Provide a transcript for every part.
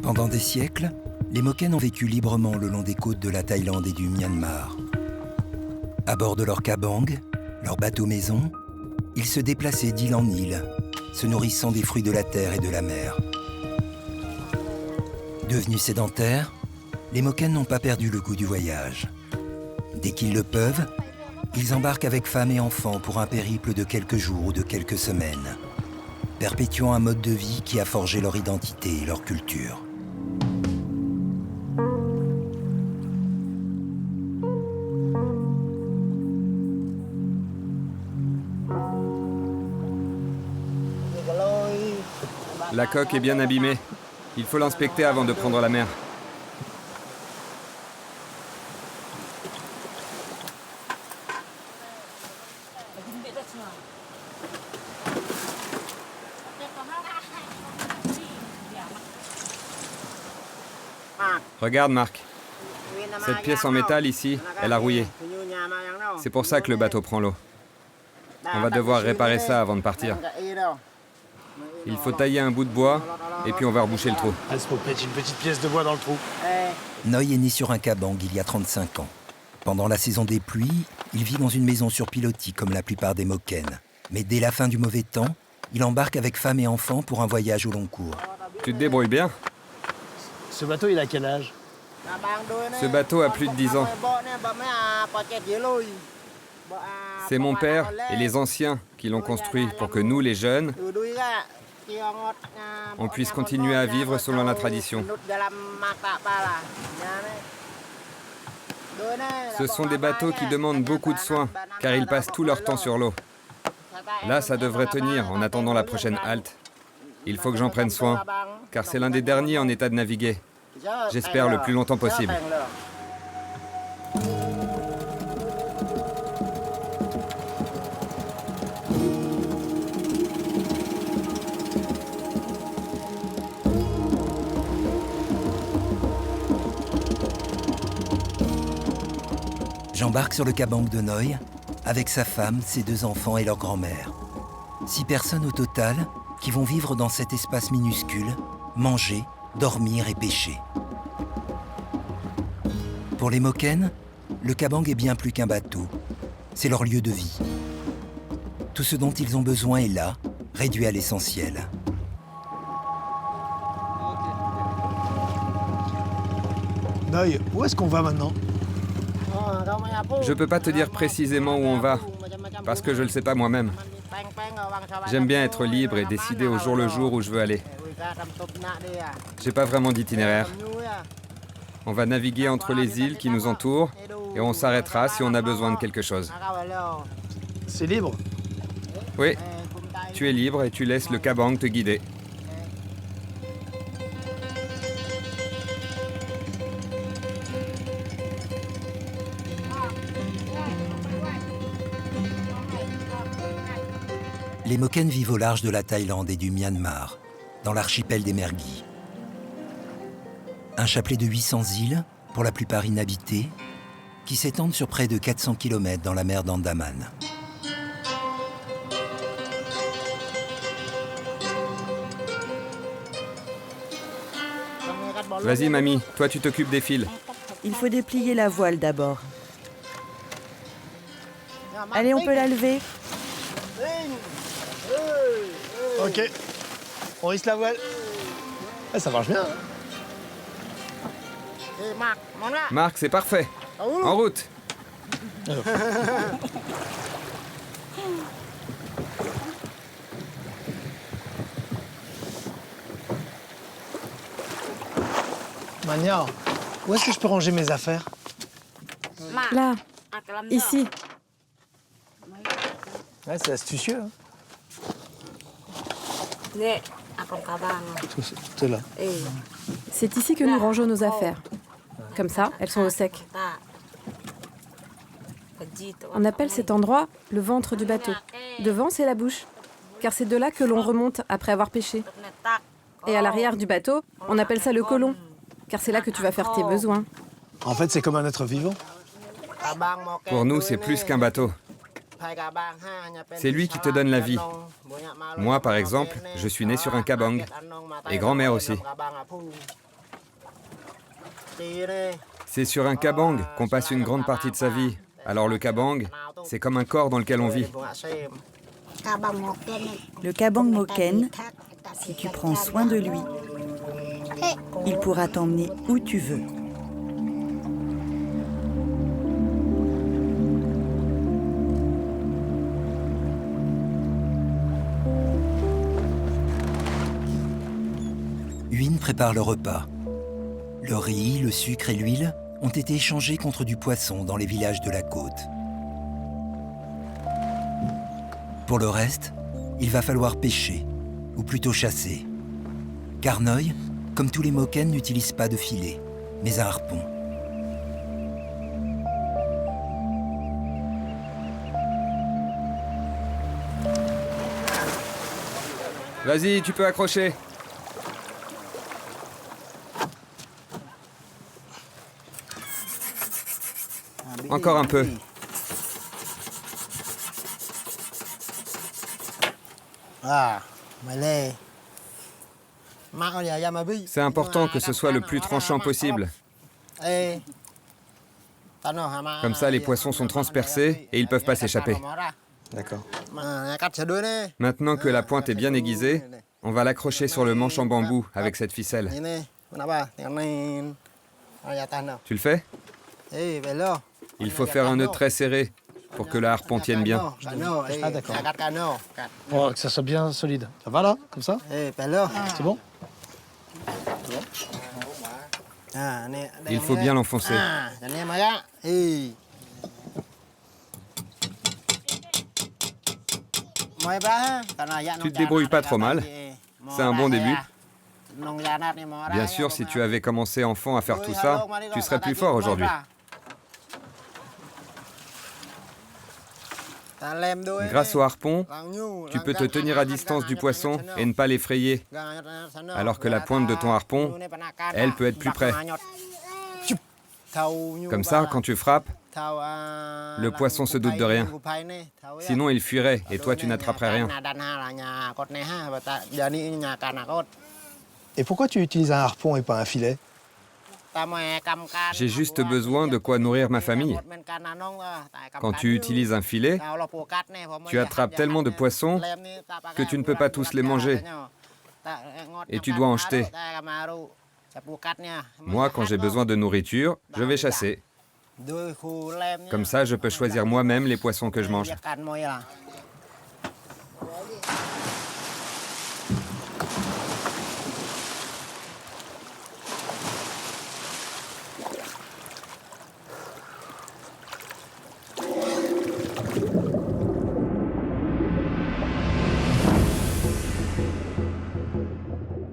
Pendant des siècles, les Moken ont vécu librement le long des côtes de la Thaïlande et du Myanmar. À bord de leur kabang, leur bateau maison, ils se déplaçaient d'île en île, se nourrissant des fruits de la terre et de la mer. Devenus sédentaires, les Moken n'ont pas perdu le goût du voyage. Dès qu'ils le peuvent, ils embarquent avec femmes et enfants pour un périple de quelques jours ou de quelques semaines, perpétuant un mode de vie qui a forgé leur identité et leur culture. La coque est bien abîmée. Il faut l'inspecter avant de prendre la mer. Regarde, Marc. Cette pièce en métal ici, elle a rouillé. C'est pour ça que le bateau prend l'eau. On va devoir réparer ça avant de partir. Il faut tailler un bout de bois et puis on va reboucher le trou. Il faut mettre une petite pièce de bois dans le trou. Noy est né sur un kabang il y a 35 ans. Pendant la saison des pluies, il vit dans une maison sur pilotis comme la plupart des Moken. Mais dès la fin du mauvais temps, il embarque avec femme et enfants pour un voyage au long cours. Tu te débrouilles bien? Ce bateau, il a quel âge? Ce bateau a plus de 10 ans. C'est mon père et les anciens qui l'ont construit pour que nous, les jeunes, on puisse continuer à vivre selon la tradition. Ce sont des bateaux qui demandent beaucoup de soins, car ils passent tout leur temps sur l'eau. Là, ça devrait tenir en attendant la prochaine halte. Il faut que j'en prenne soin, car c'est l'un des derniers en état de naviguer. J'espère le plus longtemps possible. J'embarque sur le kabang de Noy avec sa femme, ses 2 enfants et leur grand-mère. 6 personnes au total qui vont vivre dans cet espace minuscule, manger, dormir et pêcher. Pour les Moken, le kabang est bien plus qu'un bateau. C'est leur lieu de vie. Tout ce dont ils ont besoin est là, réduit à l'essentiel. Noy, où est-ce qu'on va maintenant? Je peux pas te dire précisément où on va, parce que je le sais pas moi-même. J'aime bien être libre et décider au jour le jour où je veux aller. J'ai pas vraiment d'itinéraire. On va naviguer entre les îles qui nous entourent et on s'arrêtera si on a besoin de quelque chose. C'est libre? Oui, tu es libre et tu laisses le kabang te guider. Les Moken vivent au large de la Thaïlande et du Myanmar, dans l'archipel des Merguis. Un chapelet de 800 îles, pour la plupart inhabitées, qui s'étendent sur près de 400 km dans la mer d'Andaman. Vas-y, mamie, toi tu t'occupes des fils. Il faut déplier la voile d'abord. Allez, on peut la lever. Ok. On hisse la voile. Ah, ça marche bien. Marc, c'est parfait. En route. Mania, où est-ce que je peux ranger mes affaires? Là, ici. Ouais, c'est astucieux. Hein. Tout là. C'est ici que nous rangeons nos affaires. Comme ça, elles sont au sec. On appelle cet endroit le ventre du bateau. Devant, c'est la bouche, car c'est de là que l'on remonte après avoir pêché. Et à l'arrière du bateau, on appelle ça le colon, car c'est là que tu vas faire tes besoins. En fait, c'est comme un être vivant. Pour nous, c'est plus qu'un bateau. C'est lui qui te donne la vie. Moi, par exemple, je suis né sur un kabang. Et grand-mère aussi. C'est sur un kabang qu'on passe une grande partie de sa vie. Alors le kabang, c'est comme un corps dans lequel on vit. Le kabang moken, si tu prends soin de lui, il pourra t'emmener où tu veux. Huyn prépare le repas. Le riz, le sucre et l'huile ont été échangés contre du poisson dans les villages de la côte. Pour le reste, il va falloir pêcher, ou plutôt chasser. Car Noy, comme tous les Moken, n'utilise pas de filet, mais un harpon. Vas-y, tu peux accrocher. Encore un peu. C'est important que ce soit le plus tranchant possible. Comme ça, les poissons sont transpercés et ils ne peuvent pas s'échapper. D'accord. Maintenant que la pointe est bien aiguisée, on va l'accrocher sur le manche en bambou avec cette ficelle. Tu le fais? Il faut faire un nœud très serré pour que le harpon tienne bien. Ah d'accord. Bon, que ça soit bien solide. Ça va là, comme ça? C'est bon? Il faut bien l'enfoncer. Tu te débrouilles pas trop mal. C'est un bon début. Bien sûr, si tu avais commencé enfant à faire tout ça, tu serais plus fort aujourd'hui. Grâce au harpon, tu peux te tenir à distance du poisson et ne pas l'effrayer, alors que la pointe de ton harpon, elle peut être plus près. Comme ça, quand tu frappes, le poisson se doute de rien. Sinon, il fuirait et toi, tu n'attraperais rien. Et pourquoi tu utilises un harpon et pas un filet? J'ai juste besoin de quoi nourrir ma famille. Quand tu utilises un filet, tu attrapes tellement de poissons que tu ne peux pas tous les manger. Et tu dois en jeter. Moi, quand j'ai besoin de nourriture, je vais chasser. Comme ça, je peux choisir moi-même les poissons que je mange.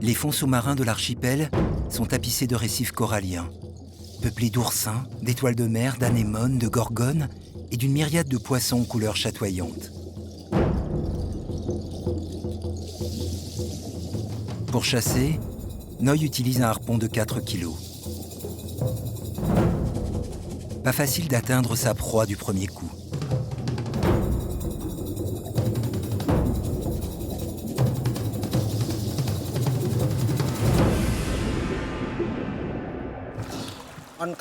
Les fonds sous-marins de l'archipel sont tapissés de récifs coralliens, peuplés d'oursins, d'étoiles de mer, d'anémones, de gorgones et d'une myriade de poissons aux couleurs chatoyantes. Pour chasser, Noy utilise un harpon de 4 kilos. Pas facile d'atteindre sa proie du premier coup.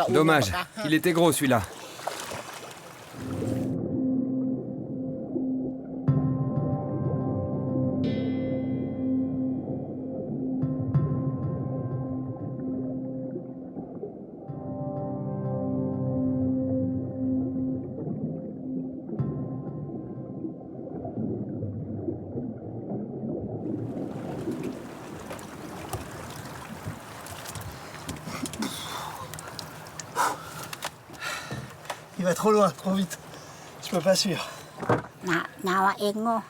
Dommage, il était gros celui-là. Il va trop loin, trop vite. Je peux pas suivre.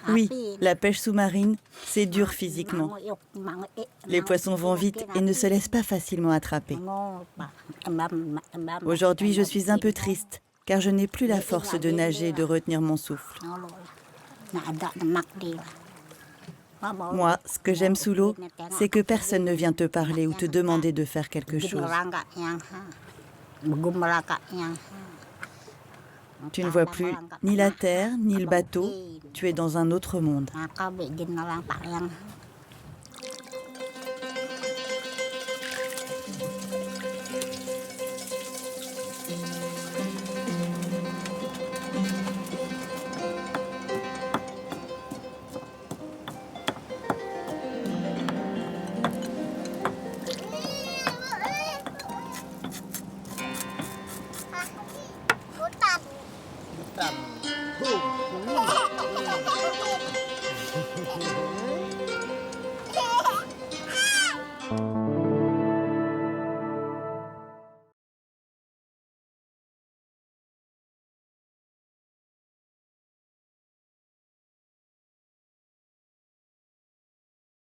Oui, la pêche sous-marine, c'est dur physiquement. Les poissons vont vite et ne se laissent pas facilement attraper. Aujourd'hui, je suis un peu triste, car je n'ai plus la force de nager et de retenir mon souffle. Moi, ce que j'aime sous l'eau, c'est que personne ne vient te parler ou te demander de faire quelque chose. Tu ne vois plus ni la terre, ni le bateau. Tu es dans un autre monde. Tam. Boum.